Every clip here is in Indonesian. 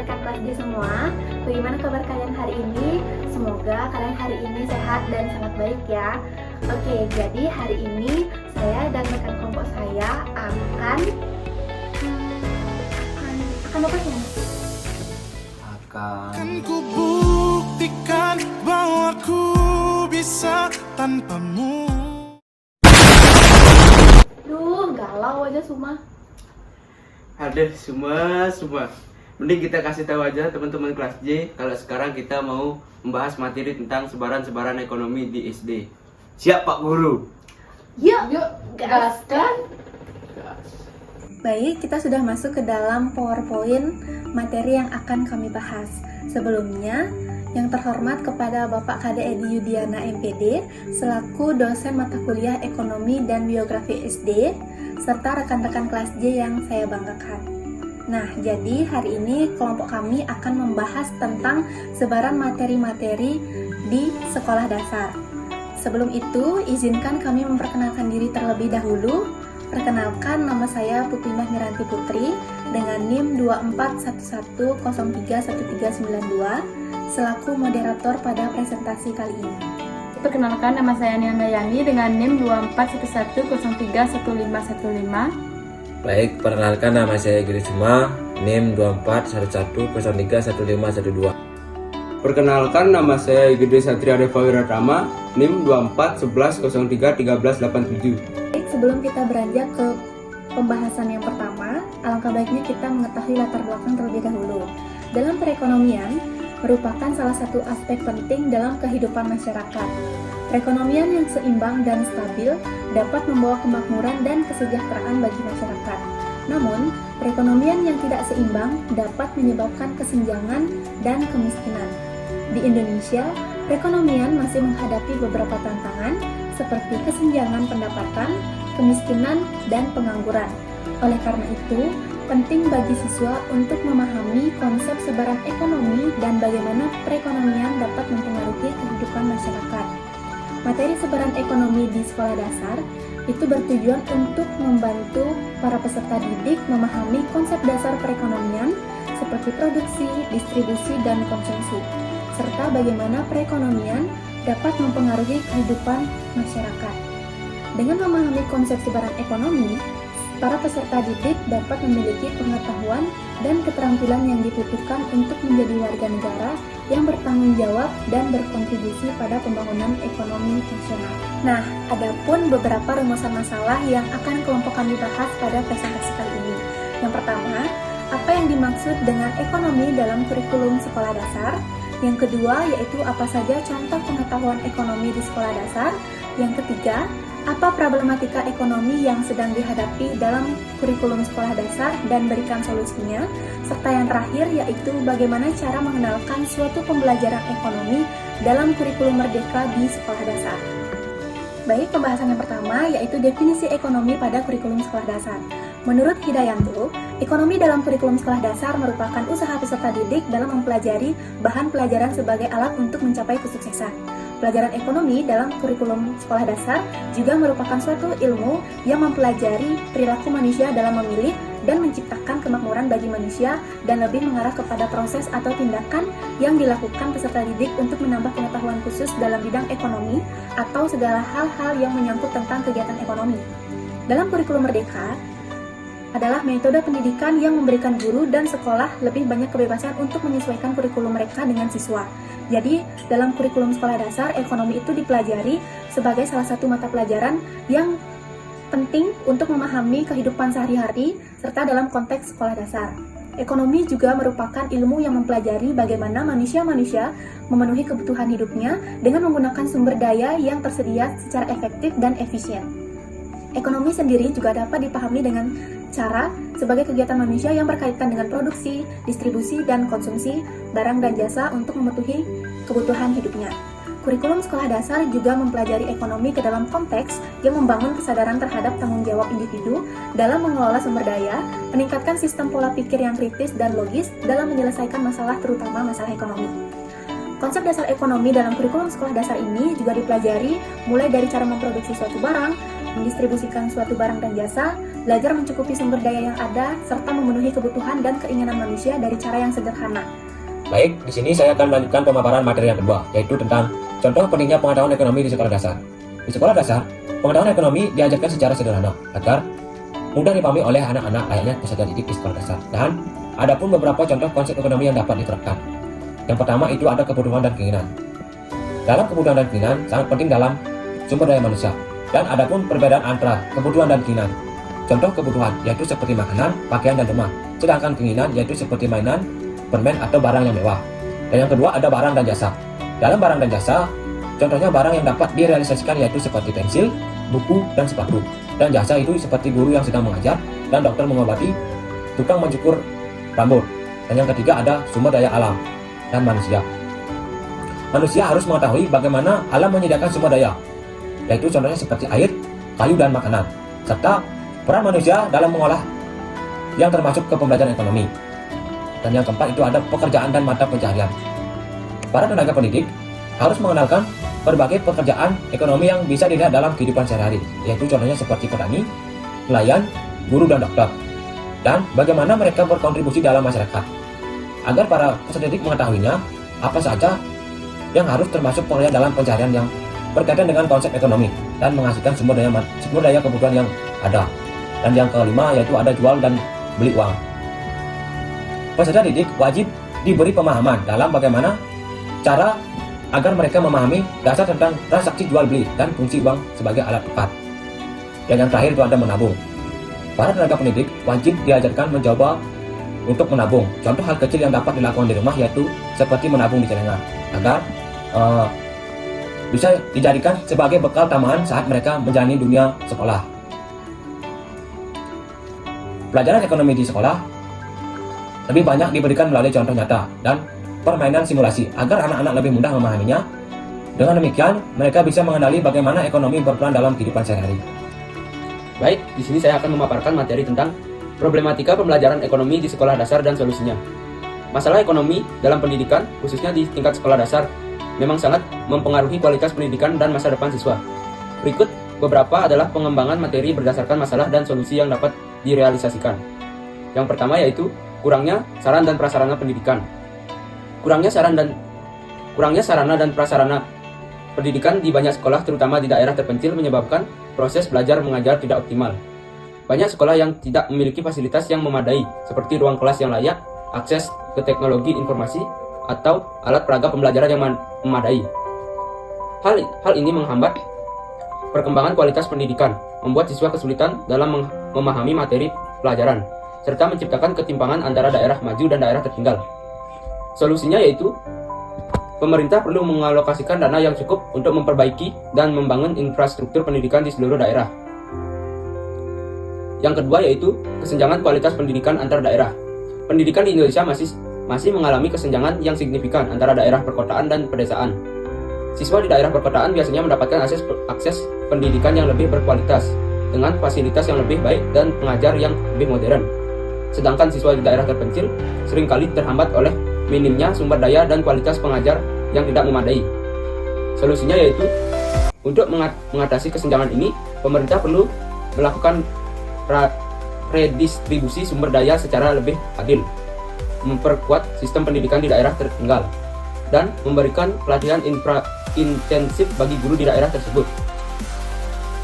rekan kelas D semua. Bagaimana kabar kalian hari ini? Semoga kalian hari ini sehat dan sangat baik ya. Oke, jadi hari ini saya dan rekan kelompok saya akan apa ya? Akan ku buktikan bahwa ku bisa tanpamu. Duh, galau aja semua. Ada semua. Mending kita kasih tahu aja teman-teman kelas J kalau sekarang kita mau membahas materi tentang sebaran-sebaran ekonomi di SD. Siap Pak Guru? Yuk, gaskan. Baik, kita sudah masuk ke dalam PowerPoint materi yang akan kami bahas. Sebelumnya, yang terhormat kepada Bapak Kade Edi Yudiana MPD selaku dosen mata kuliah Ekonomi dan Biografi SD serta rekan-rekan kelas J yang saya banggakan. Nah, jadi hari ini kelompok kami akan membahas tentang sebaran materi-materi di sekolah dasar. Sebelum itu, izinkan kami memperkenalkan diri terlebih dahulu. Perkenalkan, nama saya Pupindah Miranti Putri dengan NIM 2411031392 selaku moderator pada presentasi kali ini. Perkenalkan, nama saya Nian Dayani dengan NIM 2411031515. Baik, perkenalkan nama saya Giri Suma, NIM 2411031512. Perkenalkan nama saya Gede Satria Deva Wiratama, NIM 2411031387. Baik, sebelum kita beranjak ke pembahasan yang pertama, alangkah baiknya kita mengetahui latar belakang terlebih dahulu. Dalam perekonomian, merupakan salah satu aspek penting dalam kehidupan masyarakat. Perekonomian yang seimbang dan stabil dapat membawa kemakmuran dan kesejahteraan bagi masyarakat. Namun, perekonomian yang tidak seimbang dapat menyebabkan kesenjangan dan kemiskinan. Di Indonesia, perekonomian masih menghadapi beberapa tantangan seperti kesenjangan pendapatan, kemiskinan, dan pengangguran. Oleh karena itu, penting bagi siswa untuk memahami konsep sebaran ekonomi dan bagaimana perekonomian dapat mempengaruhi kehidupan masyarakat. Materi sebaran ekonomi di sekolah dasar itu bertujuan untuk membantu para peserta didik memahami konsep dasar perekonomian seperti produksi, distribusi, dan konsumsi, serta bagaimana perekonomian dapat mempengaruhi kehidupan masyarakat. Dengan memahami konsep sebaran ekonomi, para peserta didik dapat memiliki pengetahuan dan keterampilan yang dibutuhkan untuk menjadi warga negara yang bertanggung jawab dan berkontribusi pada pembangunan ekonomi nasional. Nah, adapun beberapa rumusan masalah yang akan kelompok kami bahas pada presentasi kali ini. Yang pertama, apa yang dimaksud dengan ekonomi dalam kurikulum sekolah dasar? Yang kedua, yaitu apa saja contoh pengetahuan ekonomi di sekolah dasar? Yang ketiga, apa problematika ekonomi yang sedang dihadapi dalam kurikulum sekolah dasar dan berikan solusinya? Serta yang terakhir yaitu bagaimana cara mengenalkan suatu pembelajaran ekonomi dalam kurikulum merdeka di sekolah dasar. Baik, pembahasan yang pertama yaitu definisi ekonomi pada kurikulum sekolah dasar. Menurut Hidayanto, ekonomi dalam kurikulum sekolah dasar merupakan usaha peserta didik dalam mempelajari bahan pelajaran sebagai alat untuk mencapai kesuksesan. Pelajaran ekonomi dalam kurikulum sekolah dasar juga merupakan suatu ilmu yang mempelajari perilaku manusia dalam memilih dan menciptakan kemakmuran bagi manusia dan lebih mengarah kepada proses atau tindakan yang dilakukan peserta didik untuk menambah pengetahuan khusus dalam bidang ekonomi atau segala hal-hal yang menyangkut tentang kegiatan ekonomi. Dalam kurikulum merdeka adalah metode pendidikan yang memberikan guru dan sekolah lebih banyak kebebasan untuk menyesuaikan kurikulum mereka dengan siswa. Jadi, dalam kurikulum sekolah dasar, ekonomi itu dipelajari sebagai salah satu mata pelajaran yang penting untuk memahami kehidupan sehari-hari serta dalam konteks sekolah dasar. Ekonomi juga merupakan ilmu yang mempelajari bagaimana manusia-manusia memenuhi kebutuhan hidupnya dengan menggunakan sumber daya yang tersedia secara efektif dan efisien. Ekonomi sendiri juga dapat dipahami dengan cara sebagai kegiatan manusia yang berkaitan dengan produksi, distribusi, dan konsumsi barang dan jasa untuk memenuhi kebutuhan hidupnya. Kurikulum sekolah dasar juga mempelajari ekonomi ke dalam konteks yang membangun kesadaran terhadap tanggung jawab individu dalam mengelola sumber daya, meningkatkan sistem pola pikir yang kritis dan logis dalam menyelesaikan masalah terutama masalah ekonomi. Konsep dasar ekonomi dalam kurikulum sekolah dasar ini juga dipelajari mulai dari cara memproduksi suatu barang, mendistribusikan suatu barang dan jasa, belajar mencukupi sumber daya yang ada, serta memenuhi kebutuhan dan keinginan manusia dari cara yang sederhana. Baik, di sini saya akan melanjutkan pemaparan materi yang kedua, yaitu tentang contoh pentingnya pengetahuan ekonomi di sekolah dasar. Di sekolah dasar, pengetahuan ekonomi diajarkan secara sederhana agar mudah dipahami oleh anak-anak layaknya peserta didik di sekolah dasar. Dan ada pun beberapa contoh konsep ekonomi yang dapat diterapkan. Yang pertama itu ada kebutuhan dan keinginan. Dalam kebutuhan dan keinginan sangat penting dalam sumber daya manusia. Dan ada pun perbedaan antara kebutuhan dan keinginan. Contoh kebutuhan yaitu seperti makanan, pakaian, dan rumah. Sedangkan keinginan yaitu seperti mainan, permen, atau barang yang mewah. Dan yang kedua ada barang dan jasa. Dalam barang dan jasa, contohnya barang yang dapat direalisasikan yaitu seperti pensil, buku, dan sepatu. Dan jasa itu seperti guru yang sedang mengajar, dan dokter mengobati, tukang mencukur rambut. Dan yang ketiga ada sumber daya alam dan manusia. Manusia harus mengetahui bagaimana alam menyediakan sumber daya, yaitu contohnya seperti air, kayu, dan makanan, serta peran manusia dalam mengolah yang termasuk ke pembelajaran ekonomi. Dan yang keempat itu ada pekerjaan dan mata pencaharian. Para tenaga pendidik harus mengenalkan berbagai pekerjaan ekonomi yang bisa dilihat dalam kehidupan sehari-hari, yaitu contohnya seperti petani, nelayan, guru, dan dokter, dan bagaimana mereka berkontribusi dalam masyarakat. Agar para peserta didik mengetahuinya apa saja yang harus termasuk pekerjaan dalam pencaharian yang berkaitan dengan konsep ekonomi dan menghasilkan sumber daya kebutuhan yang ada. Dan yang kelima yaitu ada jual dan beli uang. Peserta didik wajib diberi pemahaman dalam bagaimana cara agar mereka memahami dasar tentang transaksi jual beli dan fungsi uang sebagai alat tukar. Dan yang terakhir itu ada menabung. Para tenaga pendidik wajib diajarkan mencoba untuk menabung. Contoh hal kecil yang dapat dilakukan di rumah yaitu seperti menabung di celengan agar bisa dijadikan sebagai bekal tambahan saat mereka menjalani dunia sekolah. Pelajaran ekonomi di sekolah lebih banyak diberikan melalui contoh nyata dan permainan simulasi agar anak-anak lebih mudah memahaminya. Dengan demikian, mereka bisa mengenali bagaimana ekonomi berperan dalam kehidupan sehari-hari. Baik, di sini saya akan memaparkan materi tentang problematika pembelajaran ekonomi di sekolah dasar dan solusinya. Masalah ekonomi dalam pendidikan, khususnya di tingkat sekolah dasar, memang sangat mempengaruhi kualitas pendidikan dan masa depan siswa. Berikut beberapa adalah pengembangan materi berdasarkan masalah dan solusi yang dapat direalisasikan. Yang pertama yaitu kurangnya sarana dan prasarana pendidikan. Kurangnya sarana dan prasarana pendidikan di banyak sekolah terutama di daerah terpencil menyebabkan proses belajar mengajar tidak optimal. Banyak sekolah yang tidak memiliki fasilitas yang memadai seperti ruang kelas yang layak, akses ke teknologi informasi, atau alat peraga pembelajaran yang memadai. Hal ini menghambat perkembangan kualitas pendidikan, membuat siswa kesulitan dalam memahami materi pelajaran, serta menciptakan ketimpangan antara daerah maju dan daerah tertinggal. Solusinya yaitu pemerintah perlu mengalokasikan dana yang cukup untuk memperbaiki dan membangun infrastruktur pendidikan di seluruh daerah. Yang kedua yaitu kesenjangan kualitas pendidikan antar daerah. Pendidikan di Indonesia masih mengalami kesenjangan yang signifikan antara daerah perkotaan dan pedesaan. Siswa di daerah perkotaan biasanya mendapatkan akses pendidikan yang lebih berkualitas dengan fasilitas yang lebih baik dan pengajar yang lebih modern. Sedangkan siswa di daerah terpencil seringkali terhambat oleh minimnya sumber daya dan kualitas pengajar yang tidak memadai. Solusinya yaitu untuk mengatasi kesenjangan ini, pemerintah perlu melakukan redistribusi sumber daya secara lebih adil, memperkuat sistem pendidikan di daerah tertinggal, dan memberikan pelatihan intensif bagi guru di daerah tersebut.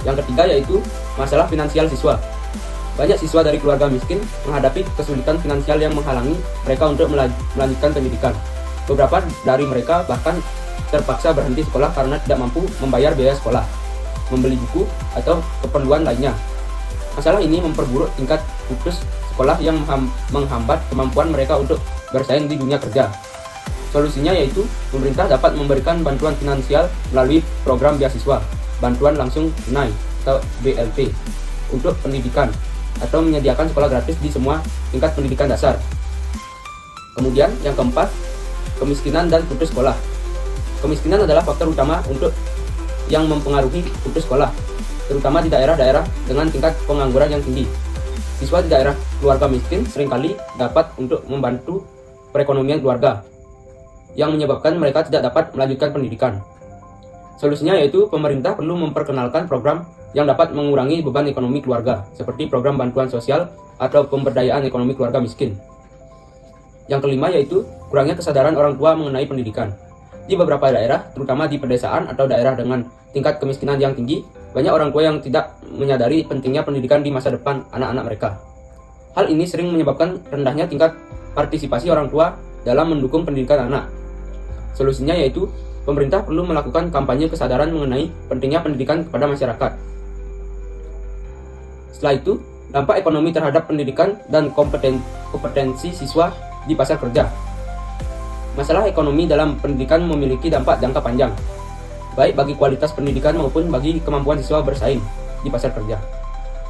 Yang ketiga yaitu masalah finansial siswa. Banyak siswa dari keluarga miskin menghadapi kesulitan finansial yang menghalangi mereka untuk melanjutkan pendidikan. Beberapa dari mereka bahkan terpaksa berhenti sekolah karena tidak mampu membayar biaya sekolah, membeli buku, atau keperluan lainnya. Masalah ini memperburuk tingkat putus sekolah yang menghambat kemampuan mereka untuk bersaing di dunia kerja. Solusinya yaitu pemerintah dapat memberikan bantuan finansial melalui program beasiswa, bantuan langsung tunai atau BLT untuk pendidikan, atau menyediakan sekolah gratis di semua tingkat pendidikan dasar. Kemudian yang keempat, kemiskinan dan putus sekolah. Kemiskinan adalah faktor utama yang mempengaruhi putus sekolah, terutama di daerah-daerah dengan tingkat pengangguran yang tinggi. Siswa di daerah keluarga miskin seringkali dapat untuk membantu perekonomian keluarga, yang menyebabkan mereka tidak dapat melanjutkan pendidikan. Solusinya yaitu pemerintah perlu memperkenalkan program yang dapat mengurangi beban ekonomi keluarga, seperti program bantuan sosial atau pemberdayaan ekonomi keluarga miskin. Yang kelima yaitu kurangnya kesadaran orang tua mengenai pendidikan. Di beberapa daerah, terutama di pedesaan atau daerah dengan tingkat kemiskinan yang tinggi, banyak orang tua yang tidak menyadari pentingnya pendidikan di masa depan anak-anak mereka. Hal ini sering menyebabkan rendahnya tingkat partisipasi orang tua dalam mendukung pendidikan anak. Solusinya yaitu pemerintah perlu melakukan kampanye kesadaran mengenai pentingnya pendidikan kepada masyarakat. Setelah itu, dampak ekonomi terhadap pendidikan dan kompetensi siswa di pasar kerja. Masalah ekonomi dalam pendidikan memiliki dampak jangka panjang, baik bagi kualitas pendidikan maupun bagi kemampuan siswa bersaing di pasar kerja.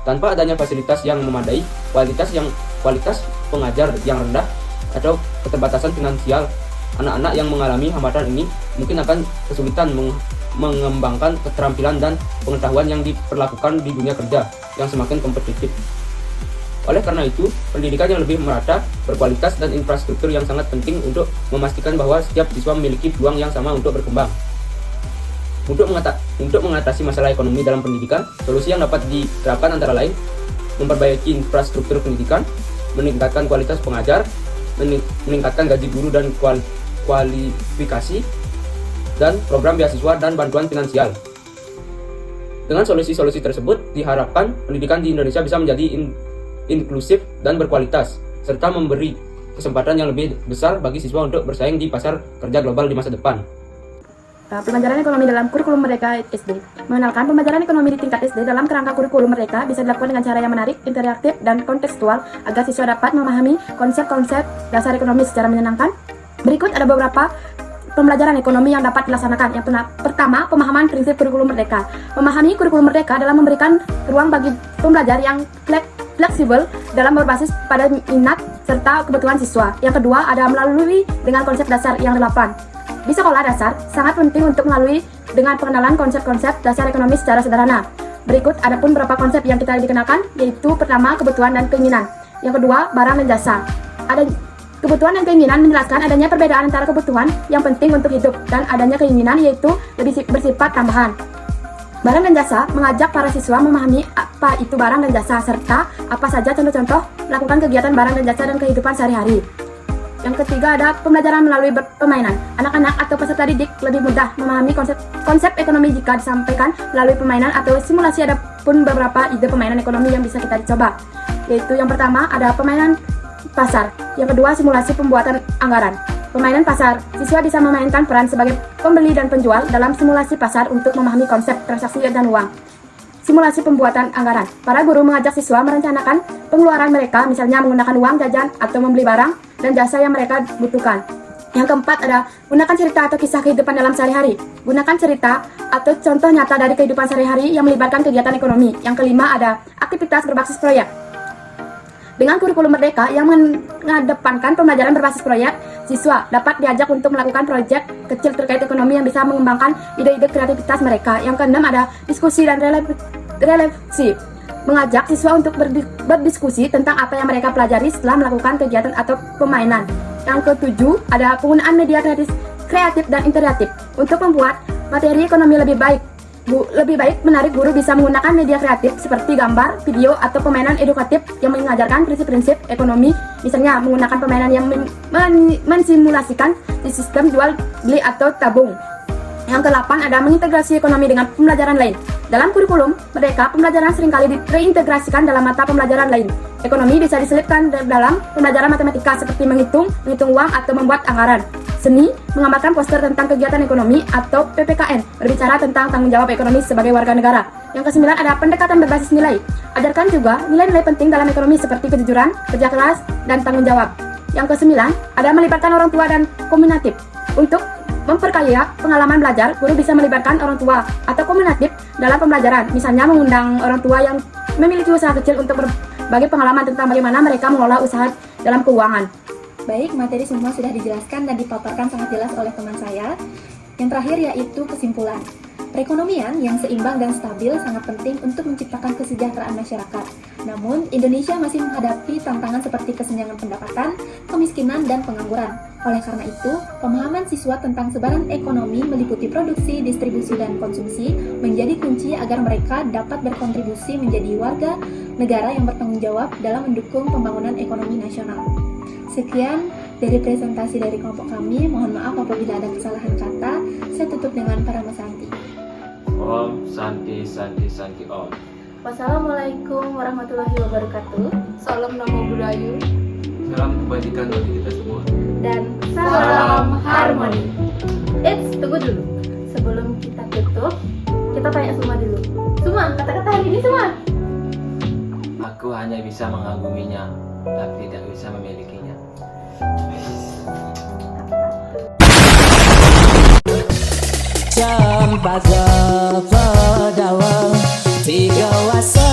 Tanpa adanya fasilitas yang memadai, kualitas pengajar yang rendah, atau keterbatasan finansial, anak-anak yang mengalami hambatan ini mungkin akan kesulitan mengembangkan keterampilan dan pengetahuan yang diperlakukan di dunia kerja yang semakin kompetitif. Oleh karena itu, pendidikan yang lebih merata, berkualitas, dan infrastruktur yang sangat penting untuk memastikan bahwa setiap siswa memiliki peluang yang sama untuk berkembang. Untuk mengatasi masalah ekonomi dalam pendidikan, solusi yang dapat diterapkan antara lain memperbaiki infrastruktur pendidikan, meningkatkan kualitas pengajar, meningkatkan gaji guru dan kualifikasi, dan program beasiswa dan bantuan finansial. Dengan solusi-solusi tersebut, diharapkan pendidikan di Indonesia bisa menjadi inklusif dan berkualitas, serta memberi kesempatan yang lebih besar bagi siswa untuk bersaing di pasar kerja global di masa depan. Pembelajaran ekonomi dalam kurikulum mereka SD. Mengenalkan pembelajaran ekonomi di tingkat SD dalam kerangka kurikulum mereka bisa dilakukan dengan cara yang menarik, interaktif, dan kontekstual agar siswa dapat memahami konsep-konsep dasar ekonomi secara menyenangkan. Berikut ada beberapa pembelajaran ekonomi yang dapat dilaksanakan. Yang pertama, pemahaman prinsip kurikulum merdeka. Memahami kurikulum merdeka dalam memberikan ruang bagi pembelajar yang fleksibel dalam berbasis pada minat serta kebutuhan siswa. Yang kedua, ada melalui dengan konsep dasar yang relevan. Di sekolah dasar, sangat penting untuk melalui dengan pengenalan konsep-konsep dasar ekonomi secara sederhana. Berikut ada pun beberapa konsep yang kita dikenalkan, yaitu pertama, kebutuhan dan keinginan. Yang kedua, barang dan jasa. Ada kebutuhan dan keinginan menjelaskan adanya perbedaan antara kebutuhan yang penting untuk hidup dan adanya keinginan yaitu lebih bersifat tambahan. Barang dan jasa mengajak para siswa memahami apa itu barang dan jasa serta apa saja contoh-contoh melakukan kegiatan barang dan jasa dan kehidupan sehari-hari. Yang ketiga ada pembelajaran melalui permainan. Anak-anak atau peserta didik lebih mudah memahami konsep ekonomi jika disampaikan melalui permainan atau simulasi. Ada pun beberapa ide permainan ekonomi yang bisa kita dicoba, yaitu yang pertama ada permainan pasar, yang kedua simulasi pembuatan anggaran. Permainan pasar, siswa bisa memainkan peran sebagai pembeli dan penjual dalam simulasi pasar untuk memahami konsep transaksi dan uang. Simulasi pembuatan anggaran, para guru mengajak siswa merencanakan pengeluaran mereka, misalnya menggunakan uang jajan atau membeli barang dan jasa yang mereka butuhkan. Yang keempat ada gunakan cerita atau kisah kehidupan dalam sehari-hari. Gunakan cerita atau contoh nyata dari kehidupan sehari-hari yang melibatkan kegiatan ekonomi. Yang kelima ada aktivitas berbasis proyek. Dengan kurikulum merdeka yang mengedepankan pembelajaran berbasis proyek, siswa dapat diajak untuk melakukan proyek kecil terkait ekonomi yang bisa mengembangkan ide-ide kreativitas mereka. Yang keenam ada diskusi dan refleksi. Mengajak siswa untuk berdiskusi tentang apa yang mereka pelajari setelah melakukan kegiatan atau permainan. Yang ketujuh ada penggunaan media kreatif dan interaktif untuk membuat materi ekonomi lebih baik. Lebih baik menarik guru bisa menggunakan media kreatif seperti gambar, video, atau permainan edukatif yang mengajarkan prinsip-prinsip ekonomi, misalnya menggunakan permainan yang mensimulasikan di sistem jual beli atau tabung. Yang ke-8 ada mengintegrasi ekonomi dengan pembelajaran lain. Dalam kurikulum merdeka, pembelajaran seringkali reintegrasikan dalam mata pembelajaran lain. Ekonomi bisa diselipkan dalam pembelajaran matematika seperti menghitung uang atau membuat anggaran. Seni, menggambarkan poster tentang kegiatan ekonomi atau PPKN, berbicara tentang tanggung jawab ekonomi sebagai warga negara. Yang ke-9 ada pendekatan berbasis nilai. Ajarkan juga nilai-nilai penting dalam ekonomi seperti kejujuran, kerja keras, dan tanggung jawab. Yang ke-9 ada melibatkan orang tua dan komunitif. Untuk memperkaya pengalaman belajar, guru bisa melibatkan orang tua atau komunitif dalam pembelajaran. Misalnya mengundang orang tua yang memiliki usaha kecil untuk berbagi pengalaman tentang bagaimana mereka mengelola usaha dalam keuangan. Baik, materi semua sudah dijelaskan dan dipaparkan sangat jelas oleh teman saya. Yang terakhir yaitu kesimpulan. Perekonomian yang seimbang dan stabil sangat penting untuk menciptakan kesejahteraan masyarakat. Namun, Indonesia masih menghadapi tantangan seperti kesenjangan pendapatan, kemiskinan, dan pengangguran. Oleh karena itu, pemahaman siswa tentang sebaran ekonomi meliputi produksi, distribusi, dan konsumsi menjadi kunci agar mereka dapat berkontribusi menjadi warga negara yang bertanggung jawab dalam mendukung pembangunan ekonomi nasional. Sekian dari presentasi dari kelompok kami. Mohon maaf apabila ada kesalahan kata. Saya tutup dengan Parama Santi. Om Santi Santi Santi Om. Wassalamualaikum warahmatullahi wabarakatuh. Salam Namo Buddhaya. Salam kebajikan bagi kita semua. Dan salam harmoni. Tunggu dulu. Sebelum kita tutup, kita tanya Suma dulu. Suma, kata-kata hari ini Suma. Aku hanya bisa mengaguminya, tapi tidak bisa memilikinya. Cempaka Padawa Tiga Wasa